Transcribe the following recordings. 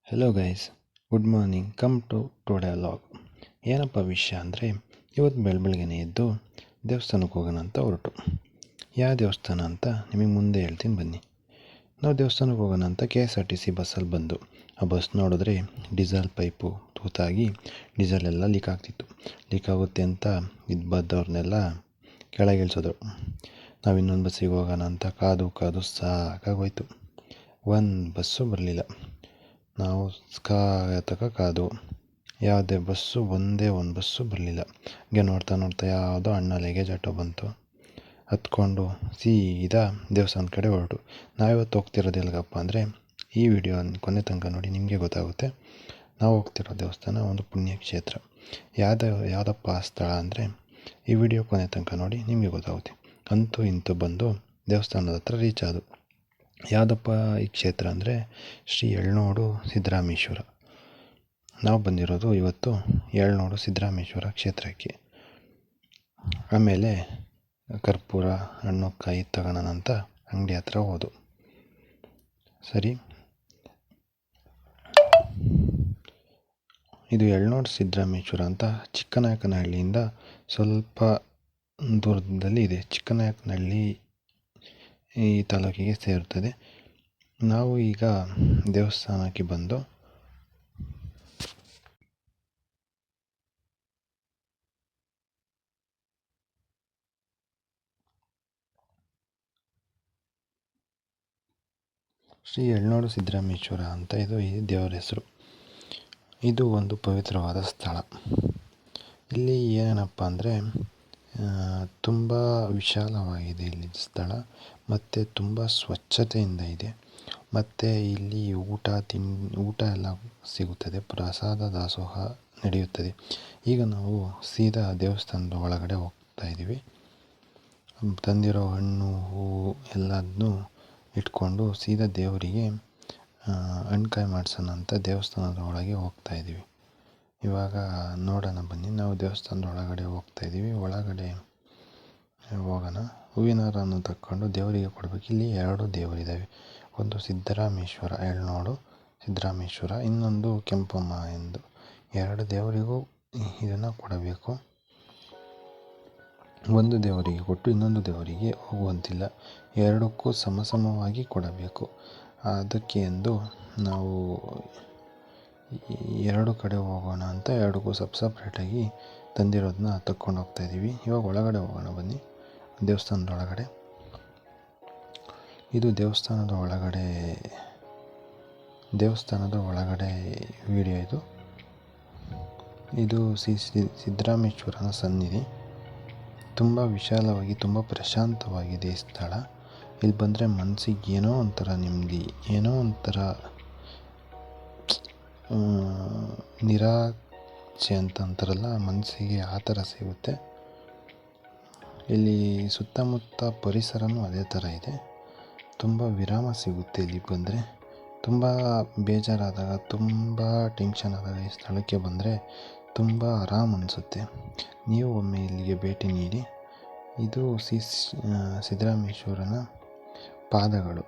Hello guys, good morning. Come to today vlog. ಏನಪ್ಪ ವಿಷಯ ಅಂದರೆ, ಇವತ್ತು ಬೆಳಗ್ಗೆನೇ ಎದ್ದು ದೇವಸ್ಥಾನಕ್ಕೆ ಹೋಗೋಣ ಅಂತ ಹೊರಟು. ಯಾವ ದೇವಸ್ಥಾನ ಅಂತ ನಿಮಗೆ ಮುಂದೆ ಹೇಳ್ತೀನಿ ಬನ್ನಿ. ನಾವು ದೇವಸ್ಥಾನಕ್ಕೆ ಹೋಗೋಣ ಅಂತ KSRTC ಬಸ್ಸಲ್ಲಿ ಬಂದು ಆ ಬಸ್ ನೋಡಿದ್ರೆ ಡೀಸೆಲ್ ಪೈಪು ತೂತಾಗಿ ಡೀಸೆಲ್ ಎಲ್ಲ ಲೀಕ್ ಆಗ್ತಿತ್ತು. ಲೀಕ್ ಆಗುತ್ತೆ ಅಂತ ಬಂದವ್ರನ್ನೆಲ್ಲ ಕೆಳಗೆ ಇಳಿಸೋದು. ನಾವು ಇನ್ನೊಂದು ಬಸ್ಸಿಗೆ ಹೋಗೋಣ ಅಂತ ಕಾದು ಸಾಕಾಗೋಯ್ತು. ಒಂದು ಬಸ್ಸು ಬರಲಿಲ್ಲ. ನಾವು ಕಾದು ಯಾವುದೇ ಬಸ್ಸು ಒಂದೇ ಒಂದು ಬಸ್ಸು ಬರಲಿಲ್ಲ. ಹಂಗೆ ನೋಡ್ತಾ ಯಾವುದೋ ಅಣ್ಣ ಲಗೇಜ್ ಆಟೋ ಬಂತು. ಹತ್ಕೊಂಡು ಸೀದಾ ದೇವಸ್ಥಾನದ ಕಡೆ ಹೊರಟು. ನಾವಿವತ್ತು ಹೋಗ್ತಿರೋದು ಎಲ್ಲಿಗಪ್ಪ ಅಂದರೆ, ಈ ವಿಡಿಯೋ ಕೊನೆ ತನಕ ನೋಡಿ ನಿಮಗೆ ಗೊತ್ತಾಗುತ್ತೆ. ನಾವು ಹೋಗ್ತಿರೋ ದೇವಸ್ಥಾನ ಒಂದು ಪುಣ್ಯಕ್ಷೇತ್ರ. ಯಾವುದಪ್ಪ ಸ್ಥಳ ಅಂದರೆ, ಈ ವಿಡಿಯೋ ಕೊನೆ ತನಕ ನೋಡಿ ನಿಮಗೆ ಗೊತ್ತಾಗುತ್ತೆ. ಅಂತೂ ಇಂತೂ ಬಂದು ದೇವಸ್ಥಾನದ ಹತ್ರ ರೀಚ್ ಆದವು. ಯಾವುದಪ್ಪ ಈ ಕ್ಷೇತ್ರ ಅಂದರೆ ಶ್ರೀ ಎಳ್ನೋಡು ಸಿದ್ದರಾಮೇಶ್ವರ. ನಾವು ಬಂದಿರೋದು ಇವತ್ತು ಎಳ್ನೋಡು ಸಿದ್ದರಾಮೇಶ್ವರ ಕ್ಷೇತ್ರಕ್ಕೆ. ಆಮೇಲೆ ಕರ್ಪೂರ ಹಣ್ಣು ಕಾಯಿ ತಗೋಣ ಅಂತ ಅಂಗಡಿ ಹತ್ರ ಹೋದು. ಸರಿ, ಇದು ಎಳ್ನೋಡು ಸಿದ್ದರಾಮೇಶ್ವರ ಅಂತ ಚಿಕ್ಕನಾಯಕನಹಳ್ಳಿಯಿಂದ ಸ್ವಲ್ಪ ದೂರದಲ್ಲಿ ಇದೆ. ಚಿಕ್ಕನಾಯಕನಹಳ್ಳಿ ಈ ತಾಲೂಕಿಗೆ ಸೇರುತ್ತದೆ. ನಾವು ಈಗ ದೇವಸ್ಥಾನಕ್ಕೆ ಬಂದು ಶ್ರೀ ಎಳ್ನೋಡು ಸಿದ್ದರಾಮೇಶ್ವರ ಅಂತ ಈ ದೇವರ ಹೆಸರು. ಇದು ಒಂದು ಪವಿತ್ರವಾದ ಸ್ಥಳ. ಇಲ್ಲಿ ಏನಪ್ಪ ಅಂದರೆ, ತುಂಬ ವಿಶಾಲವಾಗಿದೆ ಇಲ್ಲಿ ಸ್ಥಳ, ಮತ್ತು ತುಂಬ ಸ್ವಚ್ಛತೆಯಿಂದ ಇದೆ. ಮತ್ತು ಇಲ್ಲಿ ಊಟ ಎಲ್ಲ ಸಿಗುತ್ತದೆ. ಪ್ರಸಾದ ದಾಸೋಹ ನಡೆಯುತ್ತದೆ. ಈಗ ನಾವು ಸೀದಾ ದೇವಸ್ಥಾನದ ಒಳಗಡೆ ಹೋಗ್ತಾ ಇದ್ದೀವಿ. ತಂದಿರೋ ಹಣ್ಣು ಹೂವು ಎಲ್ಲದನ್ನೂ ಇಟ್ಕೊಂಡು ಸೀದಾ ದೇವರಿಗೆ ಹಣ್ಕಾಯಿ ಮಾಡಿಸೋಣ ಅಂತ ದೇವಸ್ಥಾನದ ಒಳಗೆ ಹೋಗ್ತಾ ಇದ್ದೀವಿ. ಇವಾಗ ನೋಡೋಣ ಬನ್ನಿ. ನಾವು ದೇವಸ್ಥಾನದ ಒಳಗಡೆ ಹೋಗ್ತಾ ಇದ್ದೀವಿ. ಒಳಗಡೆ ಹೋಗೋಣ. ಹೂವಿನ ಹಾರವನ್ನು ತಕ್ಕೊಂಡು ದೇವರಿಗೆ ಕೊಡಬೇಕು. ಇಲ್ಲಿ 2 ದೇವರಿದ್ದಾವೆ. ಒಂದು ಸಿದ್ದರಾಮೇಶ್ವರ, ಎಳ್ನೋಡು ಸಿದ್ದರಾಮೇಶ್ವರ, ಇನ್ನೊಂದು ಕೆಂಪಮ್ಮ ಎಂದು. 2 ದೇವರಿಗೂ ಇದನ್ನು ಕೊಡಬೇಕು. ಒಂದು ದೇವರಿಗೆ ಕೊಟ್ಟು ಇನ್ನೊಂದು ದೇವರಿಗೆ ಹೋಗುವಂತಿಲ್ಲ. 2ಕ್ಕೂ ಸಮವಾಗಿ ಕೊಡಬೇಕು. ಅದಕ್ಕೆ ಎಂದು ನಾವು 2 ಕಡೆ ಹೋಗೋಣ ಅಂತ 2ಕ್ಕೂ ಸಪ್ರೇಟಾಗಿ ತಂದಿರೋದನ್ನ ತಕ್ಕೊಂಡು ಹೋಗ್ತಾ ಇದ್ದೀವಿ. ಇವಾಗ ಒಳಗಡೆ ಹೋಗೋಣ ಬನ್ನಿ. ದೇವಸ್ಥಾನದ ಒಳಗಡೆ ಇದು ದೇವಸ್ಥಾನದ ಒಳಗಡೆ ವಿಡಿಯೋ ಇದು. ಇದು ಸಿದ್ದರಾಮೇಶ್ವರನ ಸನ್ನಿಧಿ. ತುಂಬ ವಿಶಾಲವಾಗಿ ತುಂಬ ಪ್ರಶಾಂತವಾಗಿದೆ ಈ ಸ್ಥಳ. ಇಲ್ಲಿ ಬಂದರೆ ಮನಸ್ಸಿಗೆ ಏನೋ ಒಂಥರ ನೆಮ್ಮದಿ, ಏನೋ ಒಂಥರ ನಿರಾಸೆ ಅಂತ ಅಂತಾರಲ್ಲ, ಮನಸ್ಸಿಗೆ ಆ ಥರ ಸಿಗುತ್ತೆ. ಇಲ್ಲಿ ಸುತ್ತಮುತ್ತ ಪರಿಸರನೂ ಅದೇ ಥರ ಇದೆ. ತುಂಬ ವಿರಾಮ ಸಿಗುತ್ತೆ ಇಲ್ಲಿ ಬಂದರೆ. ತುಂಬ ಬೇಜಾರಾದಾಗ, ತುಂಬ ಟೆನ್ಷನ್ ಆದಾಗ ಈ ಸ್ಥಳಕ್ಕೆ ಬಂದರೆ ತುಂಬ ಆರಾಮ್ ಅನಿಸುತ್ತೆ. ನೀವು ಒಮ್ಮೆ ಇಲ್ಲಿಗೆ ಭೇಟಿ ನೀಡಿ. ಇದು ಸಿದ್ದರಾಮೇಶ್ವರನ ಪಾದಗಳು.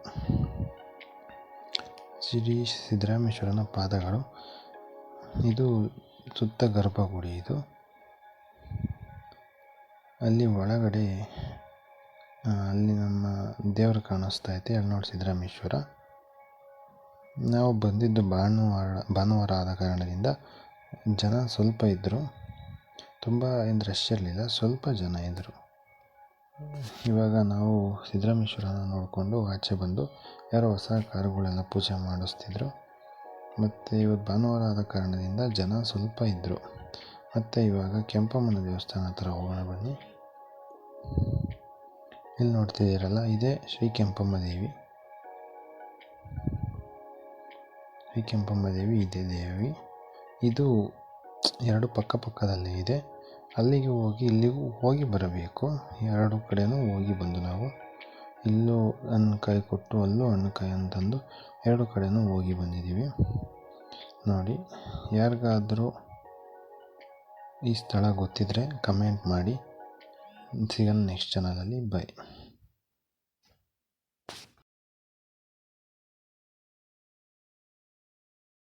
ಶ್ರೀ ಸಿದ್ದರಾಮೇಶ್ವರನ ಪಾದಗಳು. ಇದು ಸುತ್ತ ಗರ್ಭಗುಡಿ. ಇದು ಅಲ್ಲಿ ಒಳಗಡೆ ಅಲ್ಲಿ ನಮ್ಮ ದೇವರು ಕಾಣಿಸ್ತಾ ಐತೆ, ಎಳ್ನೋಡು ಸಿದ್ದರಾಮೇಶ್ವರ. ನಾವು ಬಂದಿದ್ದು ಭಾನುವಾರ ಆದ ಕಾರಣದಿಂದ ಜನ ಸ್ವಲ್ಪ ಇದ್ದರು. ತುಂಬ ಏನು ರಶ್ ಇರಲಿಲ್ಲ, ಸ್ವಲ್ಪ ಜನ ಇದ್ದರು. ಇವಾಗ ನಾವು ಸಿದ್ದರಾಮೇಶ್ವರನ ನೋಡಿಕೊಂಡು ಆಚೆ ಬಂದು, ಯಾರೋ ಹೊಸ ಕಾರುಗಳೆಲ್ಲ ಪೂಜೆ ಮಾಡಿಸ್ತಿದ್ರು. ಮತ್ತು ಇವತ್ತು ಭಾನುವಾರ ಆದ ಕಾರಣದಿಂದ ಜನ ಸ್ವಲ್ಪ ಇದ್ದರು. ಮತ್ತು ಇವಾಗ ಕೆಂಪಮ್ಮನ ದೇವಸ್ಥಾನ ಹತ್ರ ಹೋಗೋಣ ಬನ್ನಿ. ಇಲ್ಲಿ ನೋಡ್ತಿದ್ದೀರಲ್ಲ, ಇದೇ ಶ್ರೀ ಕೆಂಪಮ್ಮ ದೇವಿ. ಇದೇ ದೇವಿ. ಇದು 2 ಪಕ್ಕದಲ್ಲೇ ಇದೆ. ಅಲ್ಲಿಗೆ ಹೋಗಿ ಇಲ್ಲಿಗೂ ಹೋಗಿ ಬರಬೇಕು. 2 ಕಡೆನೂ ಹೋಗಿ ಬಂದು ನಾವು ಇಲ್ಲೂ ಹಣ್ಣುಕಾಯಿ ಕೊಟ್ಟು ಅಲ್ಲೂ ಹಣ್ಣುಕಾಯಿ ಅಂತಂದು 2 ಕಡೆನೂ ಹೋಗಿ ಬಂದಿದ್ದೀವಿ. ನೋಡಿ, ಯಾರಿಗಾದರೂ ಈ ಸ್ಥಳ ಗೊತ್ತಿದ್ದರೆ ಕಮೆಂಟ್ ಮಾಡಿ. ಸಿಗೋಣ ನೆಕ್ಸ್ಟ್ ಚಾನಲಲ್ಲಿ. ಬೈ.